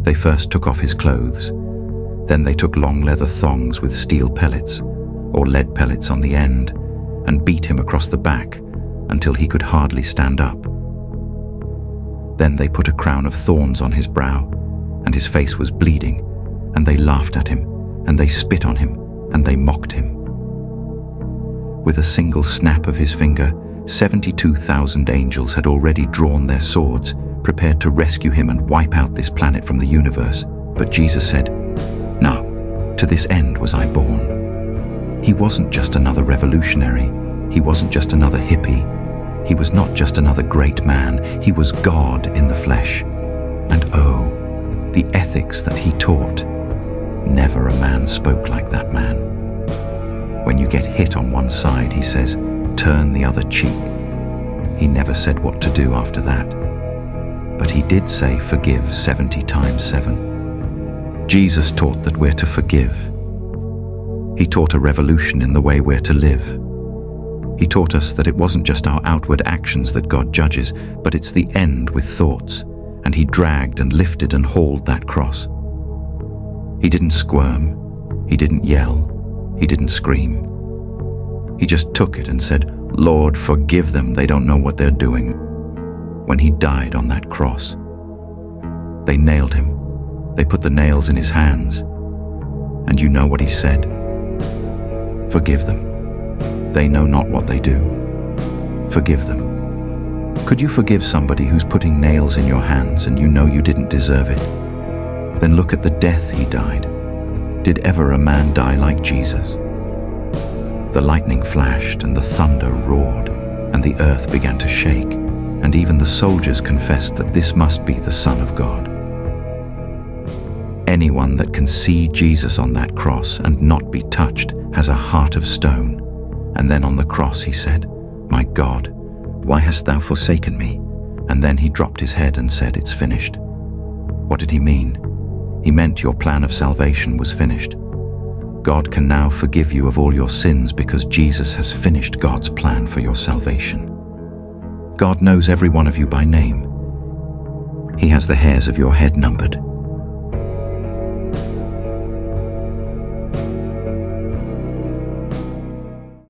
They first took off his clothes. Then they took long leather thongs with steel pellets, or lead pellets on the end, and beat him across the back until he could hardly stand up. Then they put a crown of thorns on his brow, and his face was bleeding, and they laughed at him, and they spit on him, and they mocked him. With a single snap of his finger, 72,000 angels had already drawn their swords, prepared to rescue him and wipe out this planet from the universe. But Jesus said, "No, to this end was I born." He wasn't just another revolutionary. He wasn't just another hippie. He was not just another great man. He was God in the flesh. And oh, the ethics that he taught. Never a man spoke like that man. When you get hit on one side, he says, turn the other cheek. He never said what to do after that. But he did say forgive 70 times 7. Jesus taught that we're to forgive. He taught a revolution in the way we're to live. He taught us that it wasn't just our outward actions that God judges, but it's the end with thoughts. And he dragged and lifted and hauled that cross. He didn't squirm. He didn't yell. He didn't scream. He just took it and said, "Lord, forgive them. They don't know what they're doing." When he died on that cross, they nailed him. They put the nails in his hands. And you know what he said? "Forgive them. They know not what they do." Forgive them. Could you forgive somebody who's putting nails in your hands and you know you didn't deserve it? Then look at the death he died. Did ever a man die like Jesus? The lightning flashed and the thunder roared, and the earth began to shake, and even the soldiers confessed that this must be the Son of God. Anyone that can see Jesus on that cross and not be touched has a heart of stone. And then on the cross he said, "My God, why hast thou forsaken me?" And then he dropped his head and said, "It's finished." What did he mean? He meant your plan of salvation was finished. God can now forgive you of all your sins because Jesus has finished God's plan for your salvation. God knows every one of you by name. He has the hairs of your head numbered.